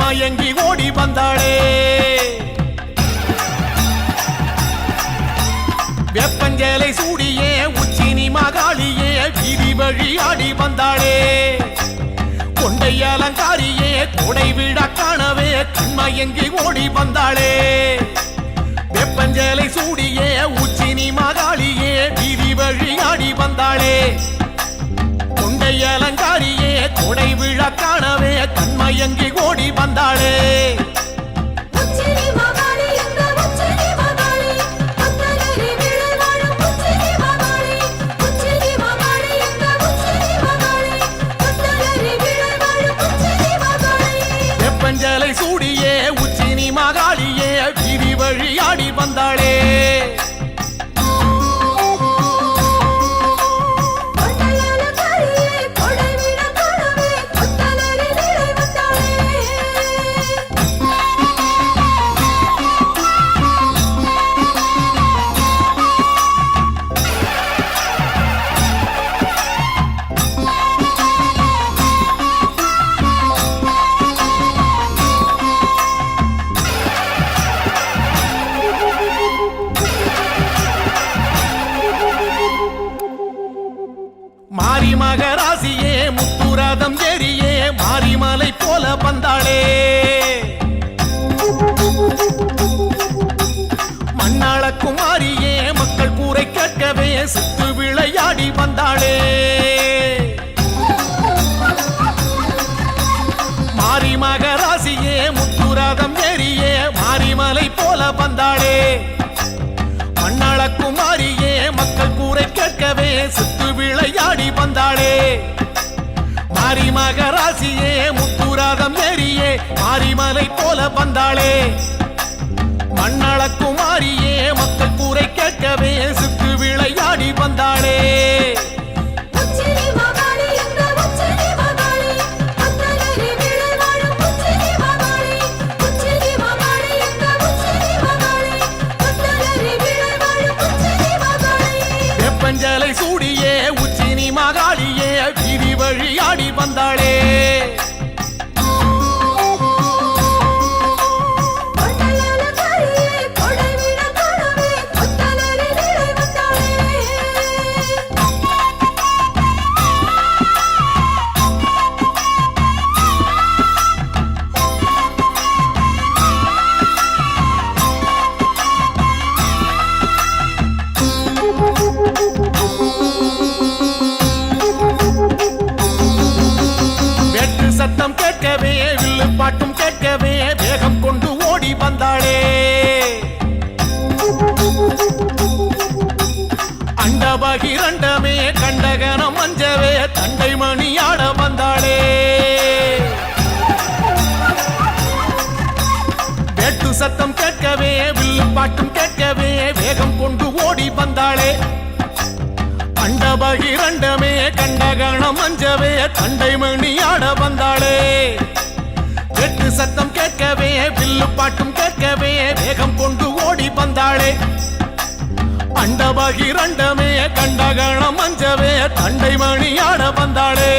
கண்மயங்கி ஓடி வந்தாளே வெப்பஞ்சலை சூடியே உச்சினி மகாளியே வீதி வழி ஆடி வந்தாளே கொண்டை அலங்காரியே கொடை விழா காணவே கண்மயங்கி ஓடி வந்தாளே வெப்பஞ்சலை சூடியே உச்சினி மகாளியே வீதி வழி ஆடி வந்தாளே கொண்டை அலங்காரியே கொடை விழா காணவே கண்மயங்கி ஓடி வந்தாளே வெப்பஞ்சலை சூடியே உச்சினி மகாளியே வீதி வழி ஆடி வந்தாளே மாரி மகராசியே முத்துராதம் ஏறியே மாரிமலை போல வந்தாளே மண்ணாள குமாரியே மக்கள் கூரை கேட்கவே சுத்து விளையாடி வந்தாளே மாரி மகராசியே முத்துராதம் ஏறியே மாரிமலை போல வந்தாளே மண்ணாள குமாரியே மக்கள் கூரை கேட்கவே சுத்து விளையாடி வந்தாளே மாரி மகராசியே முத்துராதம் ஏறியே மாரிமலை போல வந்தாளே மண்ணாள குமாரியே மக்கள் கூரை கேட்கவே சுத்து விளையாடி வந்தாளே வெப்பஞ்சலை சூடியே உச்சினி மகாளியே வீதி வழி ஆடி வந்தாளே சத்தம் கேட்கவே வில்லு பாட்டும் கேட்கவே வேகம் கொண்டு ஓடி வந்தாளே அண்டபகிரண்டமே கண்டகனம் மஞ்சவே தண்டை மணி ஆட வந்தாளே வேட்டு சத்தம் கேட்கவே வில்லு பாட்டும் கேட்கவே வேகம் கொண்டு ஓடி வந்தாளே அண்டபகிரண்டமே கண்டகணம் மஞ்சவே தண்டை மணி ஆட வந்தாளே வெட்டு சத்தம் கேட்கவே வில்லு பாட்டும் கேட்கவே வேகம் கொண்டு ஓடி வந்தாளே அண்டபகிரண்டமே கண்டகணம் மஞ்சவே தண்டை மணி ஆட வந்தாளே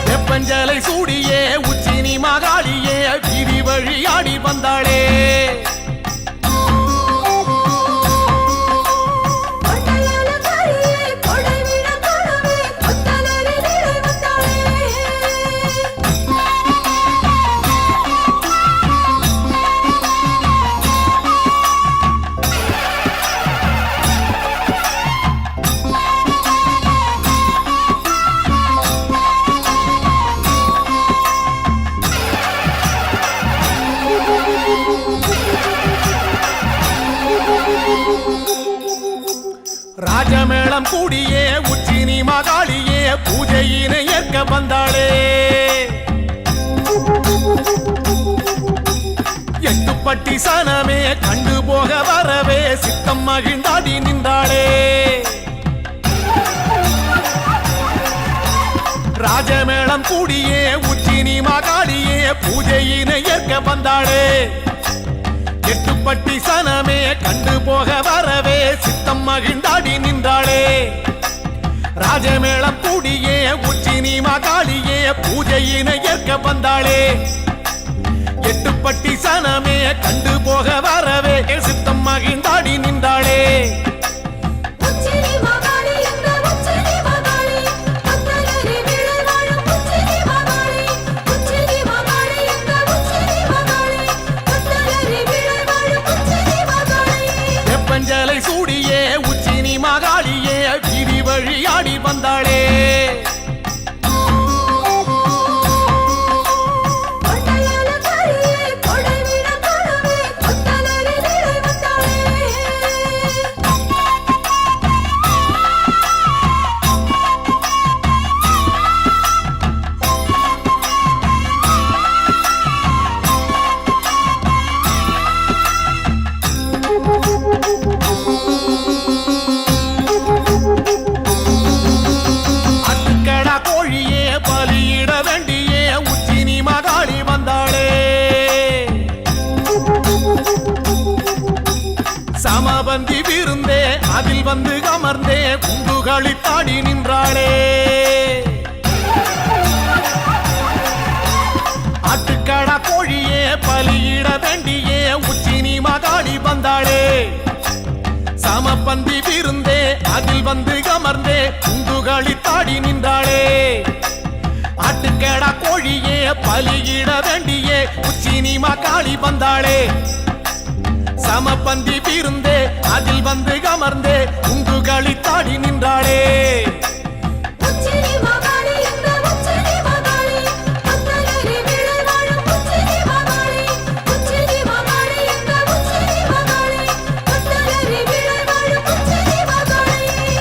வெப்பஞ்சலை சூடியே உச்சினி மகாளியே வீதி வழி ஆடி வந்தாளே ராஜமேளம் கூடியே உச்சினி மகாளியே பூஜையினை ஏற்க வந்தாளே எட்டுப்பட்டி சனமே கண்டு போக வரவே சித்தம் மகிழ்ந்தாடி நின்றாளே ராஜமேளம் கூடியே உச்சினி மகாளியே பூஜையினை ஏற்க வந்தாளே எட்டுப்பட்டி சனமே கண்டு போக வரவே சித்தம் மகிழ்ந்தாடி நின்றாளே ராஜமேளம் கூடியே உச்சினி மகாளியே பூஜையினை ஏற்க வந்தாளே எட்டுப்பட்டி சனமே கண்டு போக வரவே சித்தம் மகிழ்ந்தாடி நின்றாளே வெப்பஞ்சலை சூடியே உச்சினி மகாளியே வீதி வழியாடி வந்தாளே சமபந்தி விருந்தே அதில் வந்து அமர்ந்தே குண்டுகளி தாடி நின்றாளே ஆட்டுக்கடா கோழியே பலியிட வேண்டியே உச்சினி மகாளி வந்தாளே சமபந்தி விருந்தே அதில் வந்து அமர்ந்தே குண்டுகளி தாடி நின்றாளே ஆட்டுக்கடா கோழியே பலியிட வேண்டியே உச்சினி மகாளி வந்தாளே சமபந்தி விருந்தே அதில் வந்து அமர்ந்தே குண்டுகளி தாடி நின்றாளே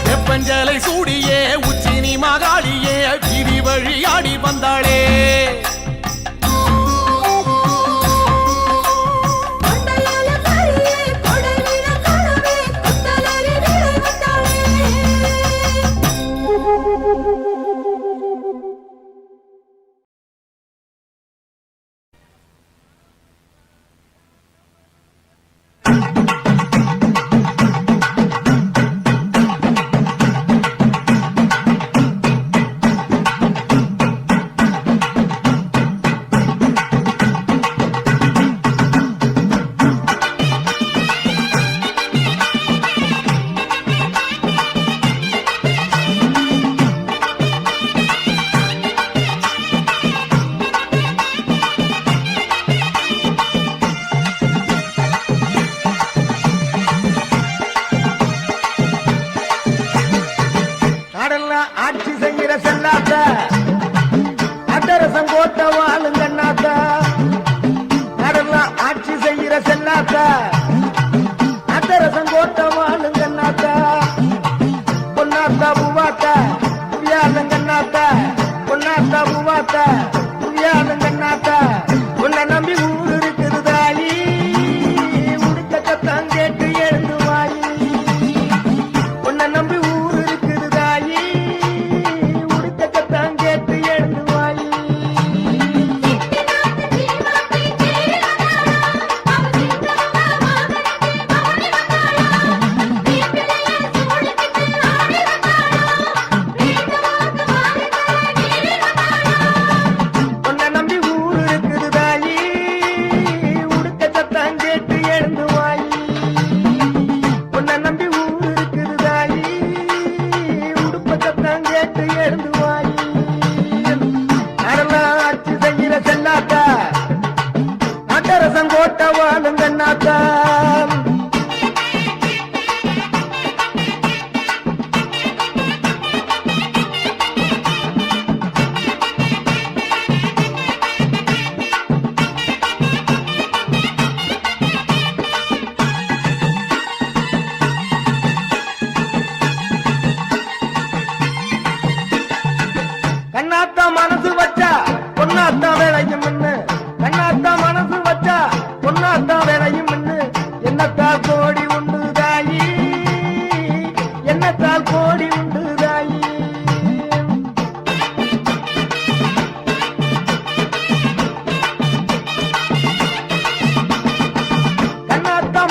வெப்பஞ்சலை சூடியே உச்சினி மகாளியே வீதி வழியாடி வந்தாளே உன்னை நம்பி ஊர் இருக்குது தாயி உடுக்கத்தான் கேட்டு எழுந்து வாயி உன்னை நம்பி ஊர் இருக்குது தாயி உடுக்கத்தான் கேட்டு எழுந்து வாயி கண்ணாத்தா மனசு வச்சா பொண்ணாத்தா வேலையும் கண்ணாத்தா மனசு வச்சா பொண்ணாத்தா வேலையும் என்னத்தால் கோடி உண்டு தாயி என்னத்தால் கோடி உண்டு தாயி கண்ணாத்தா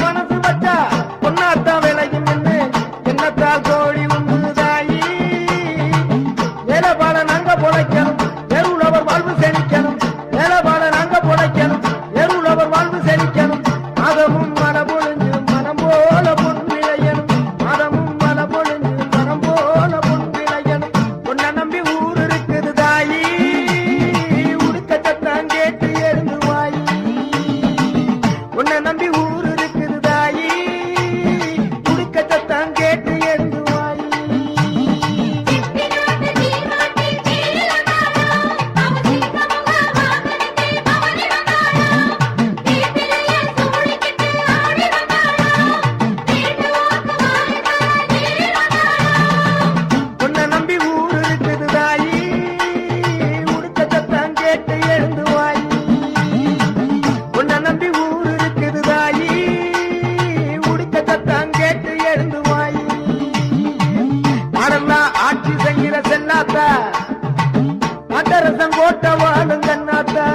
செய்கிற சென்னாத்தா அட்டரசம் கோட்ட வாழும் கண்ணாத்தா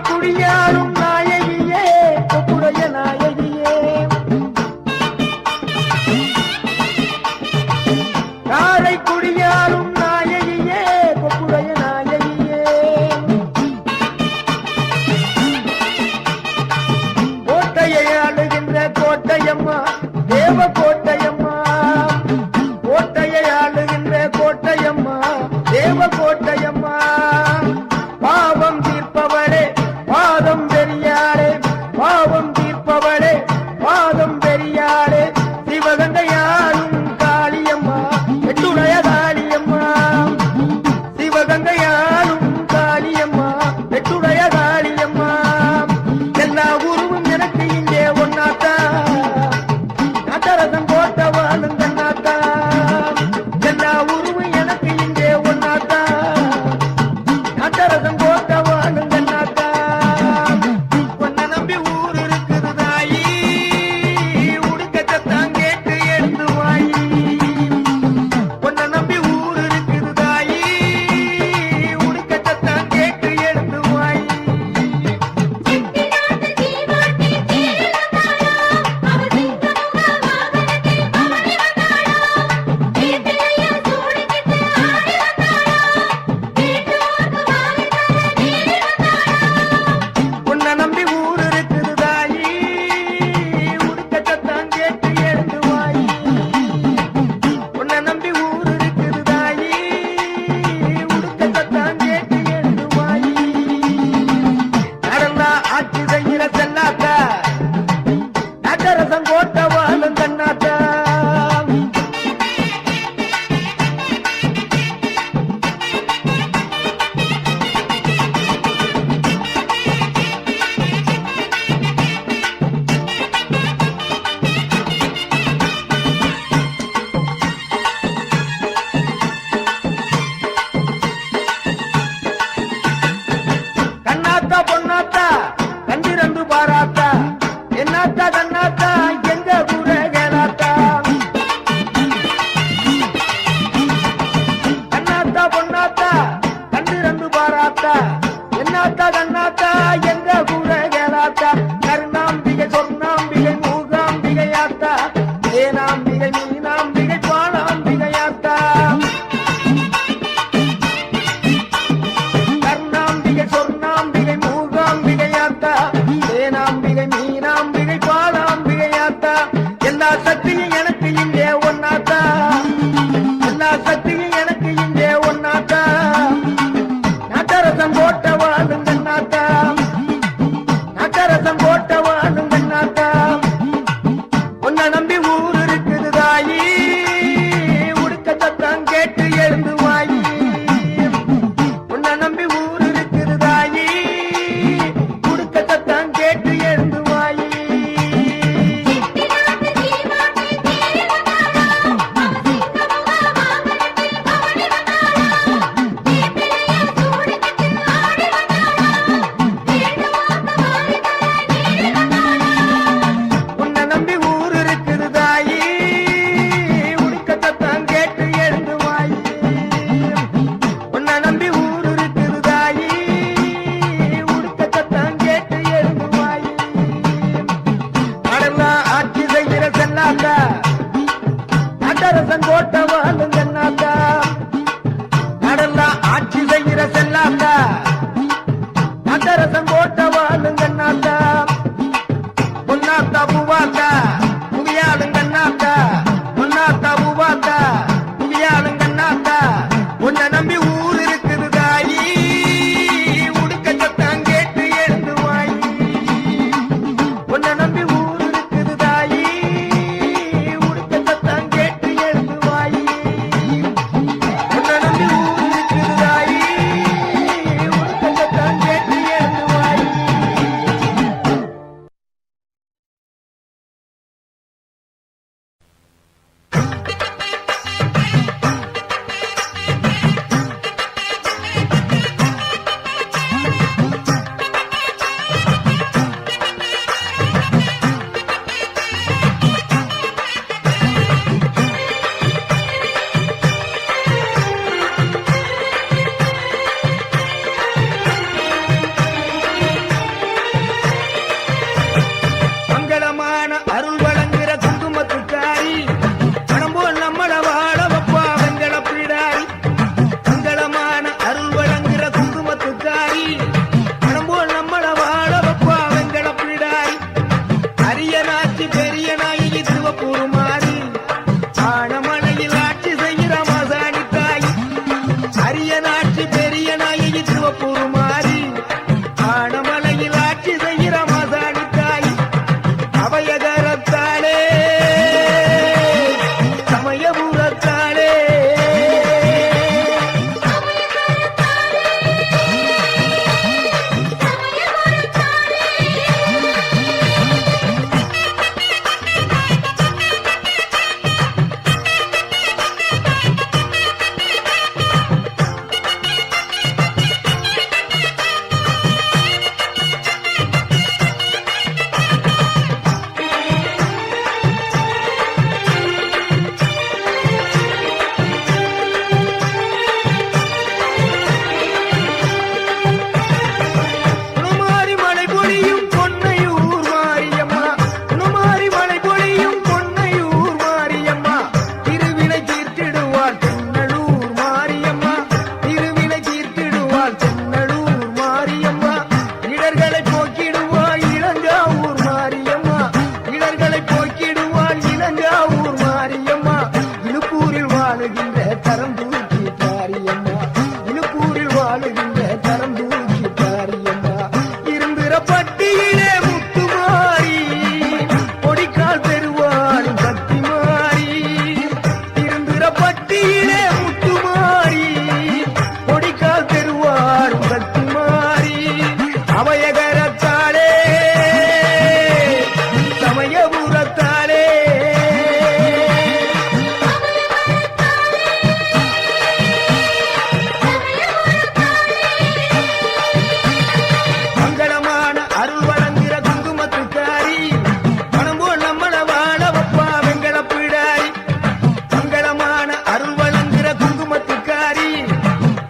குடியாரும் நாயகியே கொப்புடைய நாயகியே காரை குடியாரும் நாயகியே கொப்புடைய நாயகியே கோட்டையை ஆளுகின்ற கோட்டையம்மா தேவ கோட்டையம்மா கோட்டையை ஆளுகின்ற கோட்டையம்மா தேவ கோட்டையம்மா பாவம் தீர்ப்பவளே பாதம் பெரியாளே பாவம் தீர்ப்பவளே பாதம் பெரியாளே சிவகங்கையாளும் காளியம்மா எட்டுடைய காளியம்மா சிவகங்கையாளும் காளியம்மா எட்டுடைய காளியம்மா எல்லா உருவும் எனக்கு இங்கே ஒன்னாத்தா நட்டரசம் போட்ட வாழும் கண்ணாத்தா எல்லா உருவும் எனக்கு இங்கே ஒன்னாத்தா நட்டரசம் போட்ட வாழும் பொன்னாத்தா கண்டிரண்டு பாராத்தா என்னாத்தா கண்ணாத்தா எங்க கூட கேளாத்தா கண்ணாத்தா பொன்னாத்தா கண்டிரண்டு பாராத்தா என்னாத்தா கண்ணாத்தா எங்க கூட கேளாத்தா கருணாம்பிகை சொன்னாம்பிகை மூகாம்பிகையாத்தா ஏனாம்பிகை மீனாம்பிகை பானாம்பிகையாத்தா சொர்ணாம்பிகை மூகாம்பிகையாத்தா தேனாம்பிகை மீனாம்பிகை பாலாம்பிகையாத்தா எல்லா சக்தியும் எனக்கு இங்கே ஒன்னாத்தா எல்லா சக்தியும் எனக்கு இங்கே ஒன்னாத்தா நட்டரசம் போட்ட வாழும் கண்ணாத்தா நட்டரசம் போட்ட வாழும் கண்ணாத்தா உன்னை நம்பி ஊர் இருக்குது தாயி உடுக்க சத்தம் கேட்டு எழுந்து வாயி உன்னை நம்பி ஊர் கேட்டு எழுந்து வாயி உன்னை நம்பி ஊர் இருக்குது தாயி உடுக்கத்தான் கேட்டு எழுந்து வாயி உன்னை நம்பி ஊர் இருக்குது தாயி உடுக்கத்தான் கேட்டு எழுந்து வாயி அடெல்லாம் ஆட்சி செய்கிற சென்னாத்தா நட்டரசன் கோட்ட வாழும் கண்ணாத்தா அடெல்லாம் ஆட்சி செய்கிற செல்லாத்தா நட்டரசன் கோட்ட வாழும் கண்ணாத்தா பொன்னாத்தா பூவாத்தா புவியாளும் கண்ணாத்தா பொன்னாத்தா பூவாத்தா புவியாளும் கண்ணாத்தா உன்னை நம்பி ஊர் இருக்குது தாயி உடுக்கத்தான் கேட்டு எழுந்து வாயி உன்னை நம்பி ஊர் இருக்குது தாயி உடுக்கத்தான் கேட்டு எழுந்து வாயி உன்னை நம்பி ஊர் இருக்குது தாயி உடுக்கத்தான் கேட்டு எழுந்து வாயி அவையகரத்தாளே சமயபுரத்தாளே மங்களமான அருள் வழங்குகிற குங்குமத்துக்காரி மனம்போ நம்மள வாழ வப்பா வெங்கல பிடாரி மங்களமான அருள் வழங்குகிற குங்குமத்துக்காரி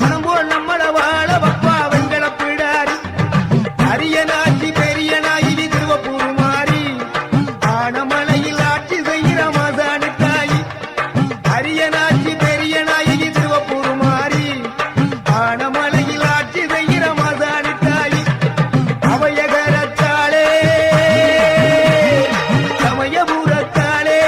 மனம்போ நம்மள வாழ வப்பா வெங்கல பிடாரி அரியனாட்சி பெரியனாயி திருவப்பூர் மாறி ஆனமலையில் ஆட்சி செய்கிற மாசாணி தாயி அரியனாட்சி பெரியனாயி திருவப்பூர் மாறி ஆனமலையில் ஆட்சி செய்கிற மாசாணி தாயி அவையகரத்தாளே சமயபுரத்தாளே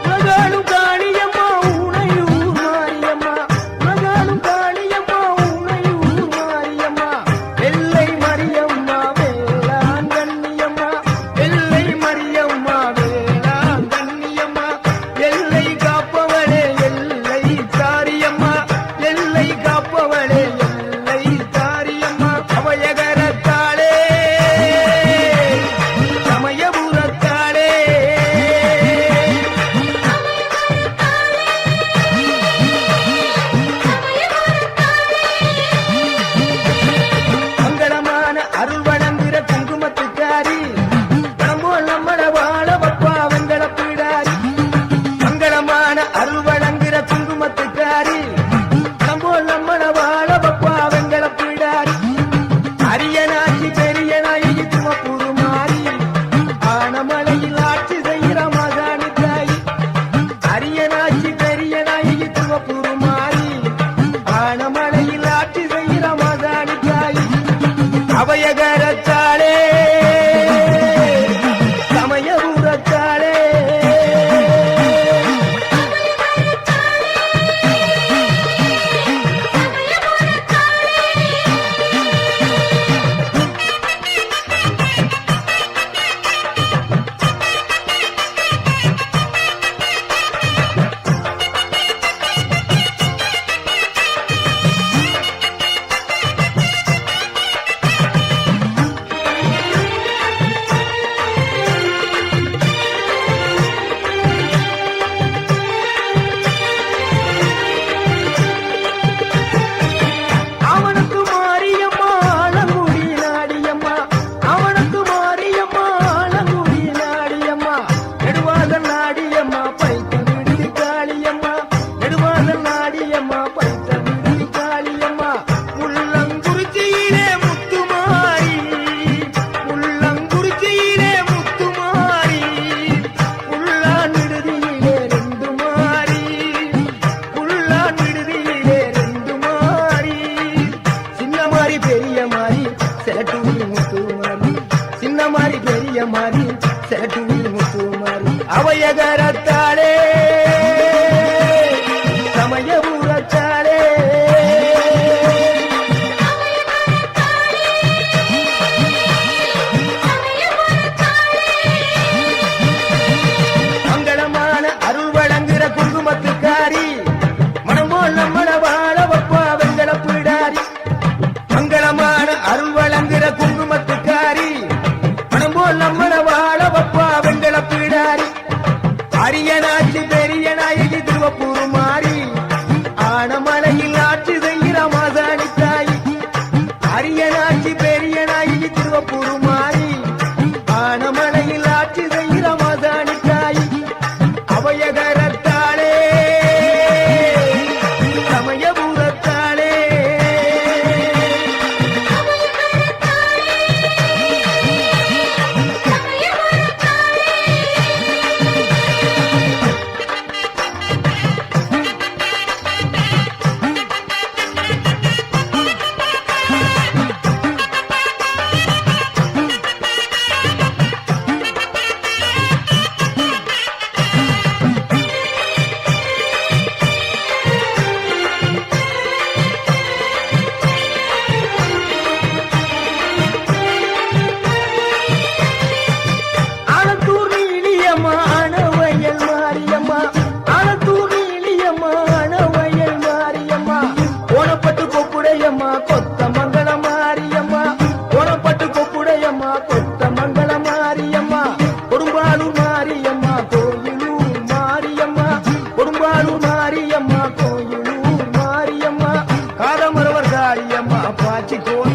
உலகாளும் காளியம்மா உனையூர் மாரியம்மா உலகாளும் காளியம்மா உனையூர் மாரியம்மா எல்லை மரியம்மா வேளாங்கண்ணியம்மா எல்லை மரியம்மா வேளாங்கண்ணியம்மா எல்லை காப்பவளே எல்லை தாரியம்மா எல்லை காப்பவளே எல்லை தாரியம்மா அவையகரத்தாளே சமயபுரத்தாளே மங்களமான அருள் வழங்குகிற குங்குமத்துக்காரி மனமோ நம்மள வாழ வப்பா வெங்கல பிடாரி மங்களமான அருள் வழங்குகிற குங்குமத்துக்காரி மனமோ நம்மள வாழ வப்பா வெங்கல பிடாரி அரியனாட்சி பெரியனாயி திருவப்பூர் மாறி ஆனமலையில் ஆட்சி செய்கிற மகாணி தாயி அரியனாட்சி பெரியனாயி திருவப்பூர் மாறி ஆனமலையில் ஆட்சி செய்கிற மகாணி தாயி அவையகரத்தாளே சமயபுரத்தாளே அவனுக்கு மாரியம்மா ஆலங்குடி நாடியம்மா அவனுக்கு மாரியம்மா ஆலங்குடி நாடியம்மா நெடுவாதல் நாடியம்மா பைத்த விடுதி காளியம்மா நெடுவாதல் நாடியம்மா பைத்த விடுதி காளியம்மா முள்ளங்குறிச்சியிலே முத்துமாரி முள்ளங்குறிச்சியிலே முத்துமாரி உள்ளான் விடுதியிலே ரெண்டு மாறி உள்ளான் விடுதியிலே ரெண்டு மாறி சின்ன மாறி பெரிய மாறி சேட்டூர் முத்து மாறி சின்ன மாறி பெரிய மாறி சேட்டூர் முத்து மாறி அவையகரத்தாளே சமயபுரத்தாளே மங்களமான அருள் வழங்குகிற குங்குமத்துக்காரி மனமோ நம்மள வாழ வப்பா வெங்கல பிடாரி மங்களமான அருள் வழங்குகிற குங்குமத்துக்காரி மனமோ நம்மள வாழ வப்பா வெங்கல பிடாரி அரியனாட்சி பெரியனாயி திருவப்பூர் மாறி ஆனமலையில் ஆட்சி செய்கிற மாசாணி தாயி அரியனாட்சி பெரியனாயி திருவப்பூர் மாறி ஆனமலையில் ஆட்சி செய்கிற மாசாணி தாயி அவையகரத்தாளே சமயபுரத்தாளே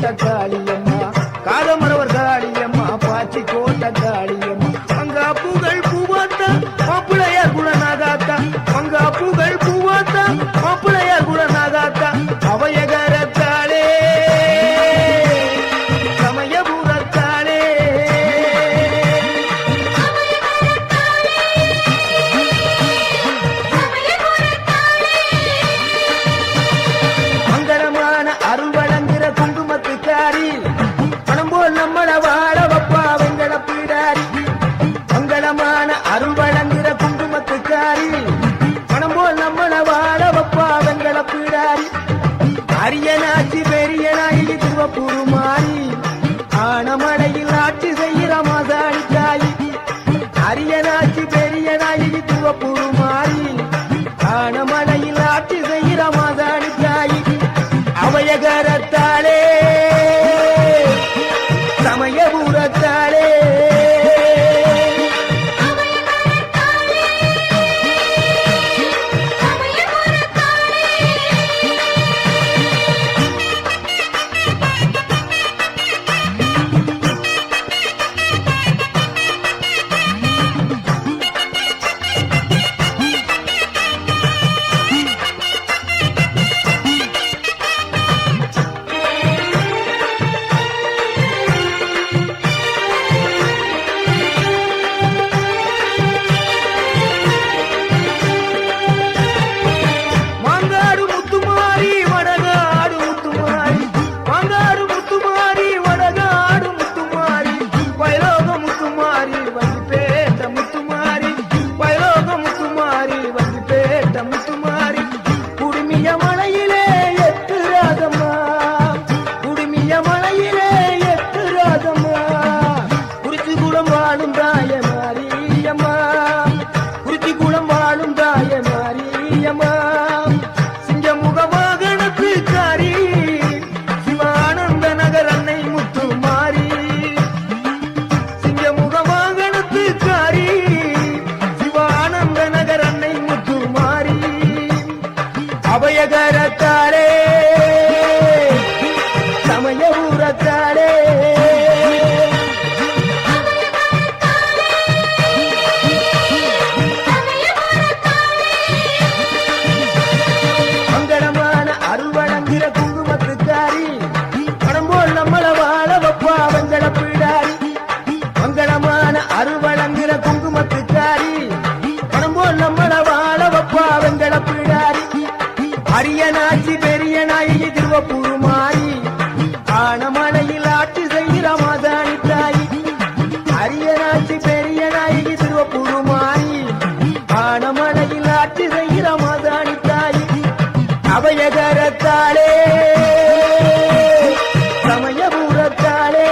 கோட்டை காளியம்மா காலமரவர் காளியம்மா பாச்சி கோட்டை காளியம்மா மங்கா பூகள் பூவாத்தா மாப்பிளையார் குணநாகாத்தா மங்கா பூகள் பூவாத்தா மாப்பிளையார் குணநாகாத்தா அவையகரத்தாளே சமயபுரத்தாளே மங்களமான அருள் வழங்குற குங்குமத்துக்காரி பணம் போல் நம்மள வாழ வப்பா வெங்கட பீடாரி மங்களமான அருள் வழங்குற குங்குமத்துக்காரி பணம் போல் நம்மள வாழ வப்பா வெங்கட பீடாரி அரியனாச்சி பெரியனாயி திருவப்பூர் மாறி ஆனமடையில் ஆட்சி செய்கிற மாசாணி தாயி அரியனாச்சி பெரியனாயி திருவப்பூர் மாறி ஆனமடையில் ஆட்சி செய்கிற மாசாணி தாயி அவையகரத்தாளே சமயபுரத்தாளே மாங்காடு முத்துமாரி வடகாடு முத்துமாரி மாங்காடு முத்துமாரி வடகாடு முத்துமாரி வைலோக முத்துமாரி வந்து பேட்ட முத்துமாரி வைலோக முத்துமாரி வந்து பேட்ட முத்துமாரி குடுமிய மலையிலே எட்டு ராகம்மா குடுமிய மலையிலே எட்டு ராகம்மா குறிச்சி குளம் வாழும் தாய மாரியம்மா குறிச்சி குளம் வாழும் தாய மாரியம்மா சிங்கமுக வாகனத்துக்காரி சிவானந்த நகர் அன்னை முத்து மாறி சிங்கமுக வாகனத்துக்காரி சிவானந்த நகர் அன்னை முத்து மாறி அபயகரத்தாரே சமயபுரத்தாரே மங்களமான அருள் வழங்குகிற குங்குமத்துக்காரி பணம் போல் நம்மள வாழ வப்பா வெங்கட பீடாரி மங்களமான அருள் வழங்குகிற குங்குமத்துக்காரி பணம் போல் நம்மள வாழ வப்பா வெங்கட பீடாரி அரியனாச்சி பெரியனாயி திருவப்பூர் மாறி ஆனமலையில் ஆட்சி செய்கிற மாதாணி தாயி அரியனாச்சி பெரியனாயி திருவப்பூர் மாறி ஆனமலையில் ஆட்சி செய்கிற மாதாணி தாயி அவையகரத்தாளே சமயபுரத்தாளே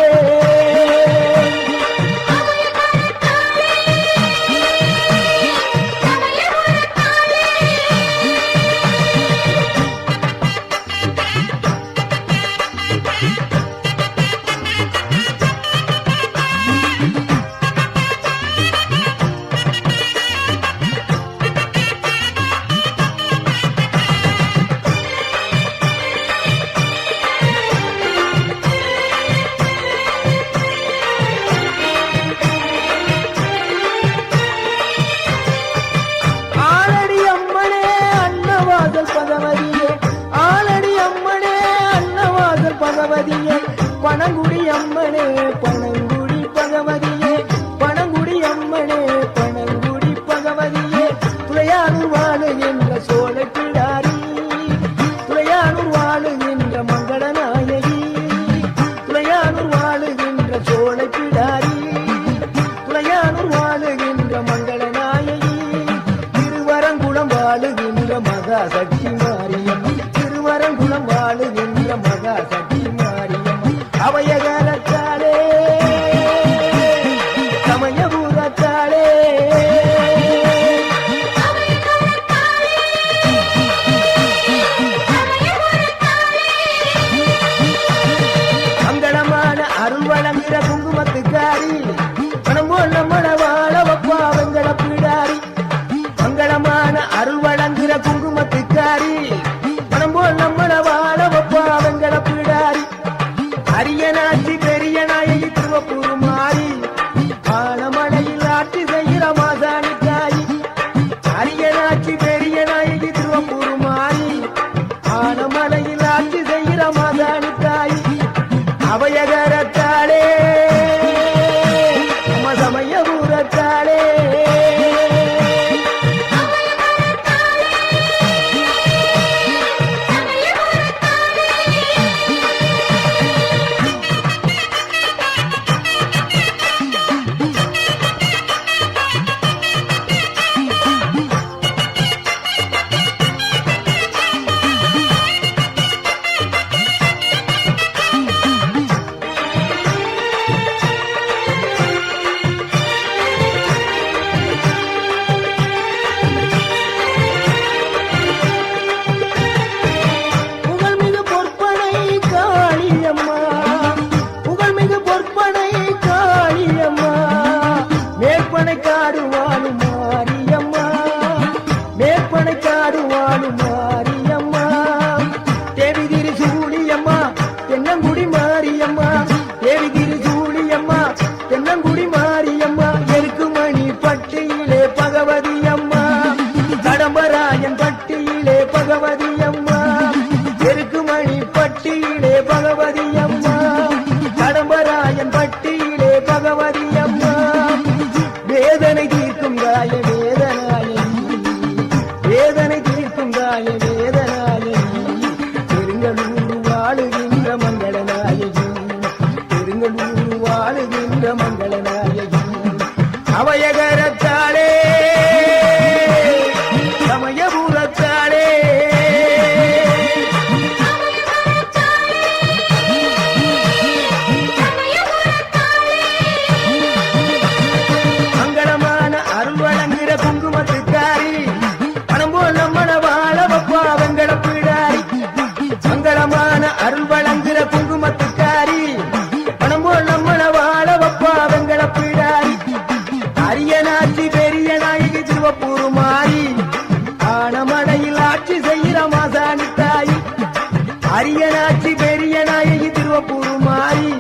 அரியனாட்சி பெரிய நாயகி திருவப்பூர் மாறி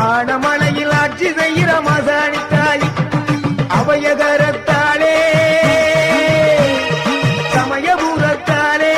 ஆனமலையில் ஆட்சி செய்கிற மாசாணி தாய் அபயகரத்தாலே சமயபுரத்தாலே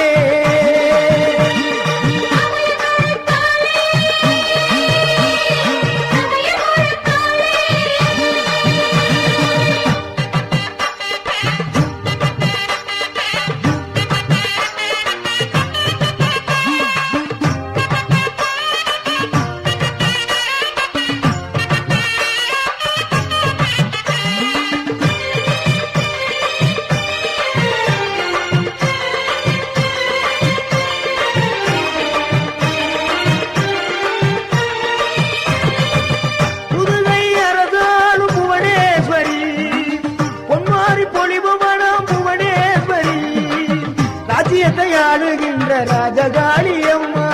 புதுகை அரசாளும் புவனேஸ்வரி பொன்மாரி பொலிவு மனம் புவனேஸ்வரி ராஜ்யத்தை ஆளுகின்ற ராஜகாளி அம்மா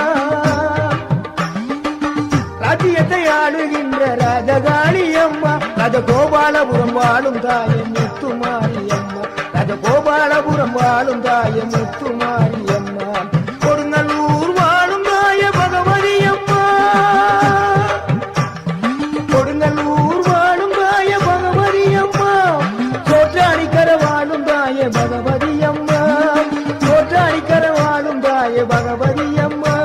ராஜ்யத்தை ஆளுகின்ற ராஜகாளி அம்மா ராஜகோபாலபுரம் வாழும் தாய முத்துமாரி அம்மா ராஜகோபாலபுரம் வாழும் தாய முத்துமாரி அம்மா கொடுங்கல்லூர் வாழும் தாய பகவதி அம்மா கொடுங்கல்லூர் வாழும் தாய பகவதி அம்மா சோற்றாணிக்கர வாழும் தாய பகவதி அம்மா சோற்றாணிக்கர வாழும் தாய பகவதி அம்மா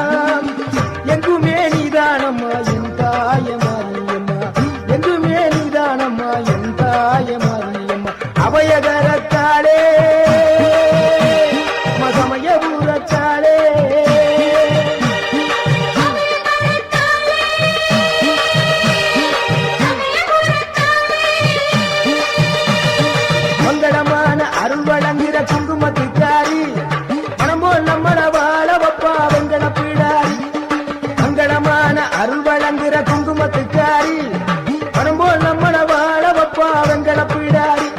எங்குமே நீதானம்மா என் தாய மாரியம்மா எங்குமே நீதானம்மா என் தாய மாரியம்மா அபயகரத்தாலே மசமயபுரத்தாலே மங்களமான அருள் வழங்குகிற குங்குமத்துக்காரி மனம் போல் நம்மள வாழ வப்பா வெங்கட பிடாரி மங்களமான அருள் வழங்குகிற குங்குமத்துக்காரி மனம் போல் நம்மள வாழ வப்பா வெங்கட பிடாரி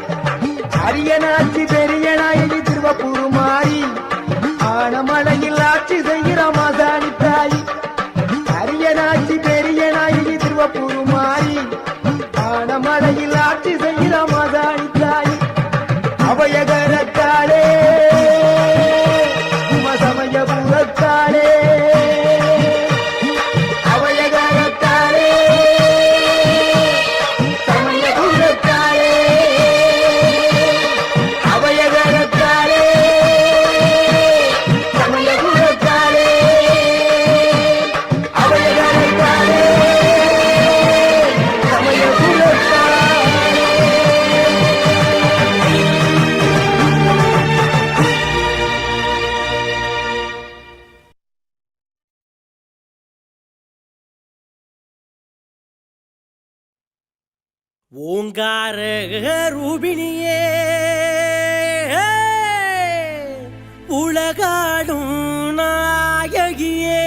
அரியனாட்சி பெரிய நாயகி திருவப்பூர் மாறி ஆனமலையில் ஆட்சி செய்கிற மாசாணி தாய் அரியனாட்சி பெரிய நாயகி திருவப்பூர் மாறி ஆனமலையில் ஆட்சி செய்கிற மாசாணி தாய் அபயகரத்தாலே சமயபுரத்தாலே அபயகரத்தாலே சமயபுரத்தாலே அபயகரத்தாலே சமயபுரத்தாலே அபயகரத்தாலே சமயபுரத்தாலே ஓங்கார ரூபிணியே உலகாடும் நாயகியே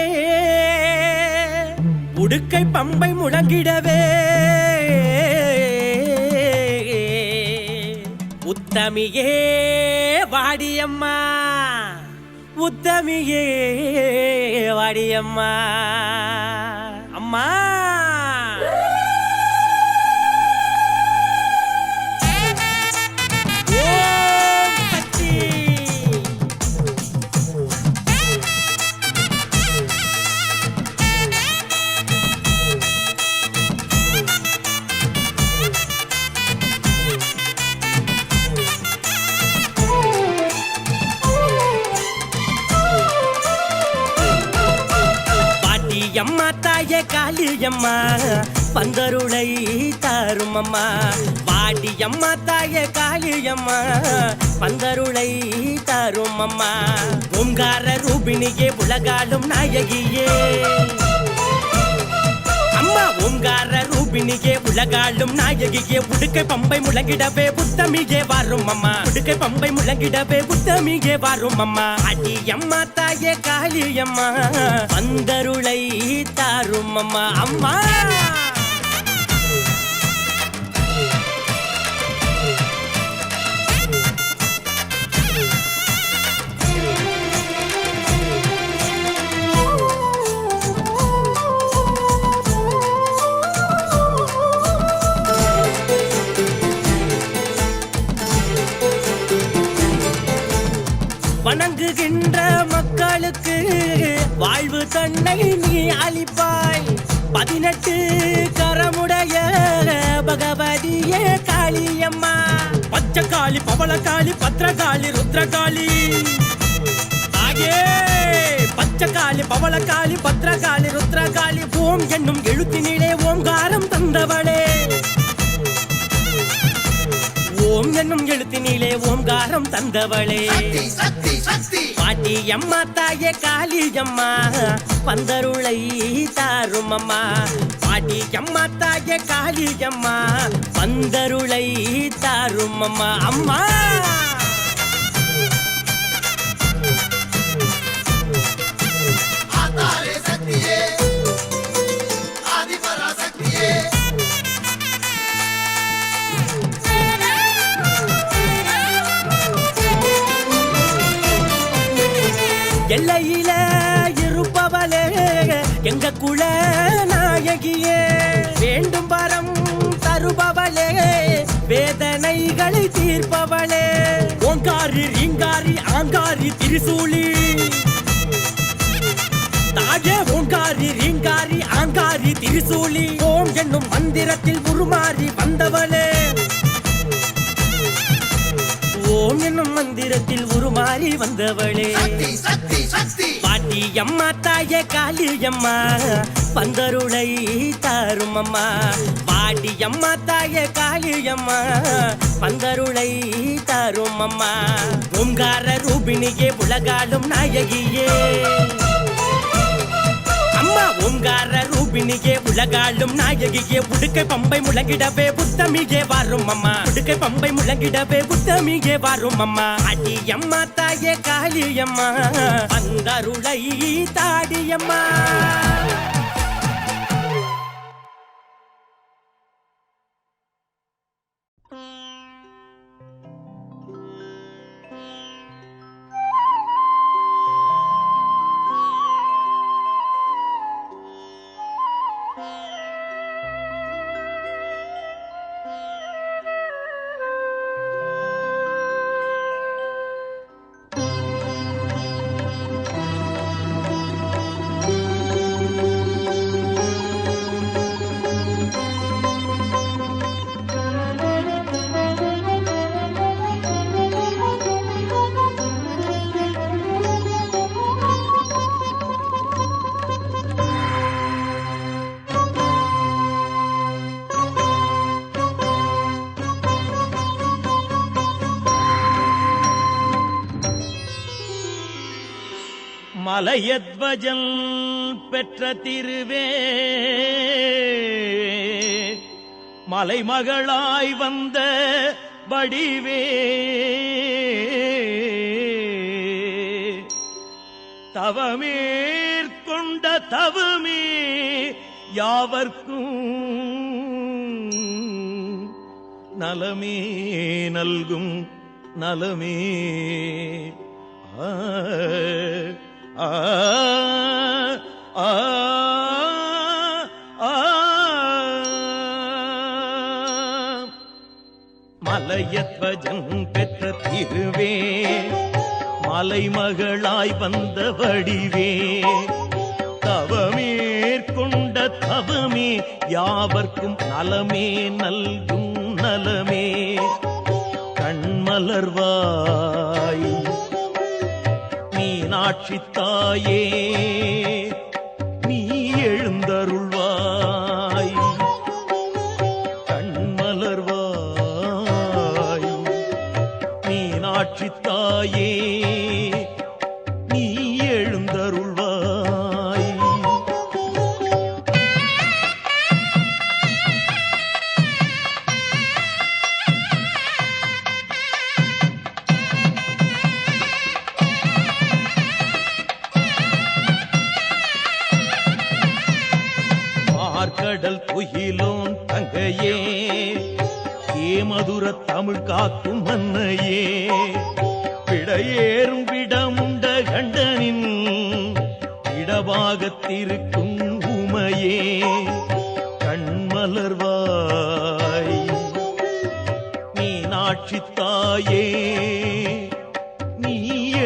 உடுக்கை பம்பை முழங்கிடவே உத்தமியே வாடியம்மா உத்தமியே வாடியம்மா அம்மா அம்மா தாயே காளியம்மா பந்தருளை தாருமம்மா வாடி அம்மா தாயே காளியம்மா பந்தருளை தாருமம்மா ஓங்கார ரூபிணியே உலகாலும் நாயகியே அம்மா ஓங்கார ரூபிணியே உலகாலும் நாயகியே உடுக்கை பம்பை முழங்கிடவே புத்தமியே வாரும் அம்மா உடுக்கை பம்பை முழங்கிடவே புத்தமியே வாரும் அம்மா அடி அம்மா தாயே காளியம்மா பந்தருளை தாரும் அம்மா அம்மா வணங்குகின்ற மக்களுக்கு வாழ்வு தன்னை நீ அளிப்பாய் 18 கரமுடைய பகவதியே காளியம்மா பச்சைக்காளி பவளக்காளி பத்ரகாளி ருத்ரகாளி ஆயே பச்சைக்காளி பவளக்காளி பத்ரகாளி ருத்ரகாளி ஓம் என்னும் எழுத்தினிலே ஓங்காரம் தந்தவளே ஓம் என்னும் எழுத்தினிலே ஓங்காரம் தந்தவளே பாட்டி அம்மா தாயே காளியம்மா பந்தருளை தாரும் அம்மா பாட்டி அம்மா தாயே காளியம்மா பந்தருளை தாரும் அம்மா அம்மா எல்லையில இருப்பவளே எங்க குல நாயகியே வேண்டும் வரம் தருபவளே வேதனைகளை தீர்ப்பவளே ஓங்காரி ரீங்காரி ஆங்காரி திரிசூலி தாயே ஓங்காரி ரீங்காரி ஆங்காரி திரிசூலி ஓம் என்னும் மந்திரத்தில் உருமாறி வந்தவளே ஓம் என்னும் மந்திரத்தில் உருமாறி வந்தவளே பாட்டி அம்மா தாயே காளியம்மா பந்தருளை தாரும் அம்மா பாட்டி அம்மா தாயே காளியம்மா பந்தருளை தாரும் அம்மா ஓங்கார ரூபிணியே உலகாளும் நாயகியே அம்மா ஓங்கார ரூபிணியே உலகாளும் நாயகியே உடுக்கை பம்பை முழங்கிடவே புத்தமியே வாரும் அம்மா உடுக்கை பம்பை முழங்கிடவே புத்தமியே வாரும் அம்மா அடி அம்மா தாயே காளியம்மா பந்தருளை தாடியம்மா மலையத்வஜன் பெற்ற திருவே மலைமகளாய் வந்த வடிவே தவமேற்கொண்ட தவமே யாவர்க்கும் நலமே நல்கும் நலமே ஆ ஆ ஆ மலையத்வஜன் பெற்ற திருவே மலைமகளாய் வந்த வடிவே தவமேற்கொண்ட தவமே யாவர்க்கும் நலமே நல்கும் நலமே கண்மலர்வாய் மீனாட்சி தாயே நீ எழுந்தருள்வாய் கண்மலர்வாய் மீனாட்சி தாயே நீ எழுந்தருள்வாய் கடல் துயிலோன் தங்கையே ஏமதுர தமிழ் காக்கும் மன்னையே விடையேறும் விடமுண்ட கண்டனின் இடபாகத்திருக்கும் உமையே கண்மலர்வாய் மீனாட்சி தாயே நீ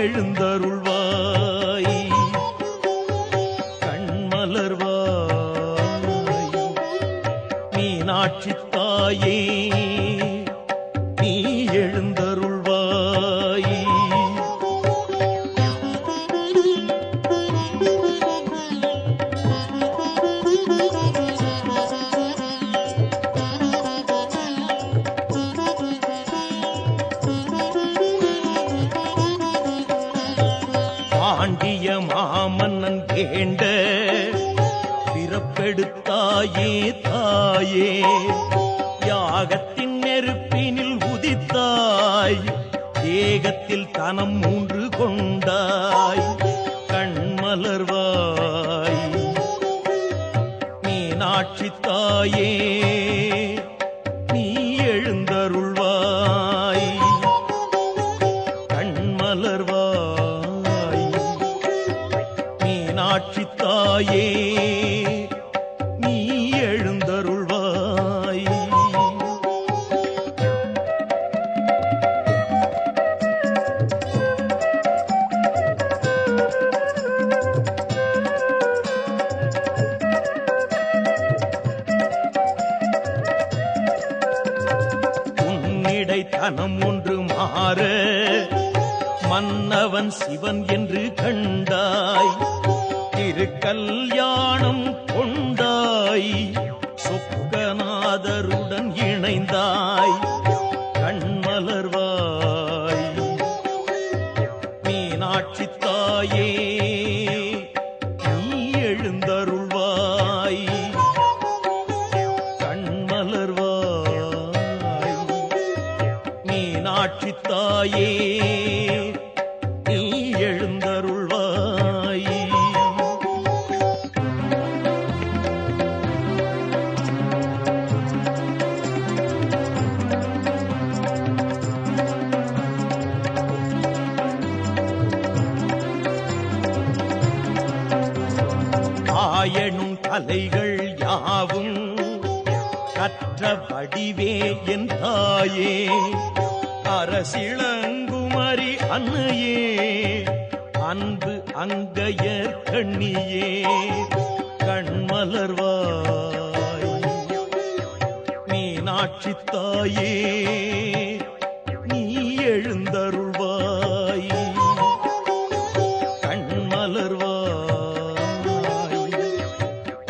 எழுந்தருள்வாய் மீனாட்சி தாயே நீ எழுந்தருள்வாய். பாண்டிய மாமன்னன் வேண்ட பிறப்பெடுத்தாயே தாயே, யாகத்தின் நெருப்பினில் உதித்தாய், தேகத்தில் தனம் 3 கொண்டாய், கண்மலர்வாய். மீனாட்சி தாயே நீ எழுந்தருள்வாய், கண்மலர்வாய். மீனாட்சி தாயே நீ எழுந்தருள்வாய். உன்னிடை தனம் 1 மாற மன்னவன் சிவன் என்று கண்டாய், திருக்கல்யாணம் கொண்டாய், சொக்கநாதருடன் இணைந்தாய், கண்மலர்வாய். மீனாட்சி தாயே நீ எழுந்தருள்வாய், கண்மலர்வாய். மீனாட்சி தாயே நீ எழுந்தருள்வாய். ஆயனும் கலைகள் யாவும் கற்ற வடிவே என் தாயே, அரசிளங்குமரி அன்னையே, அன்பு அங்கையர் கண்ணியே, கண்மலர்வாய். மீனாட்சி தாயே நீ எழுந்தருள்வாய், கண்மலர்வாய்.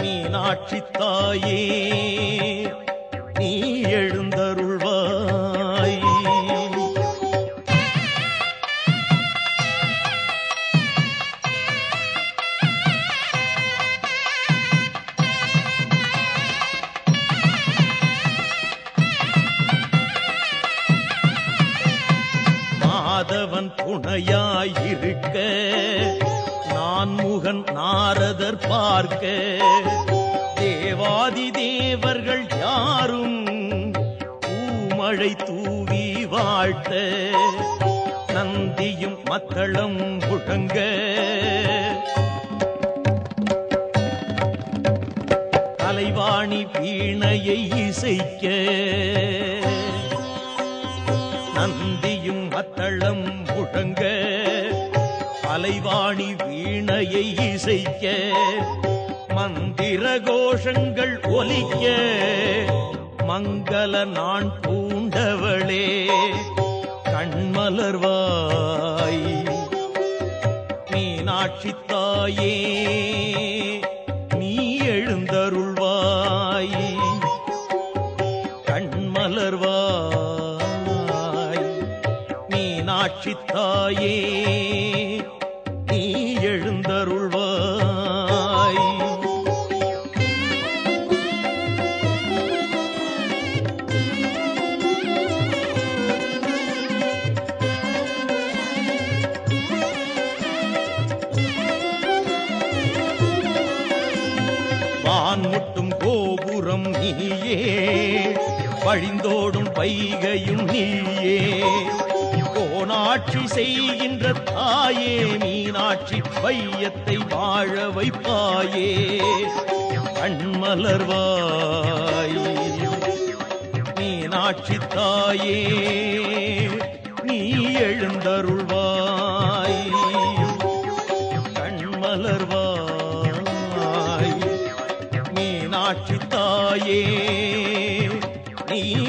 மீனாட்சி தாயே நீ எழுந்தருள்வாய். மாதவன் துணையாயிருக்க நான் முகன் நாரதர் பார்க்க, தேவாதி தேவர்கள் யாரும் பூமழை தூவி வாழ்த்த, நந்தியும் மத்தளம் முழங்க, கலைவாணி வீணையை இசைக்க, நந்தியும் மத்தளம் முழங்க, கலைவாணி வீணையை இசைக்க, மந்திர கோஷங்கள் ஒலிக்க, மங்கள நான் பூண்டவளே, கண்மலர்வாய். மீனாட்சி தாயே நீ எழுந்தருள்வாய், கண்மலர்வாய். மீனாட்சி தாயே நீ எழுந்தருள்வாய். வான்முட்டும் கோபுரம் நீயே, வழிந்தோடும் வைகையும் நீயே, கோனாட்சி செய்கின்ற தாயே, மீனாட்சி வையத்தை வாழ வைப்பாயே, கண்மலர்வாய். மீனாட்சி தாயே நீ எழுந்தருள்வாய், கண்மலர்வாய். மீனாட்சி தாயே நீ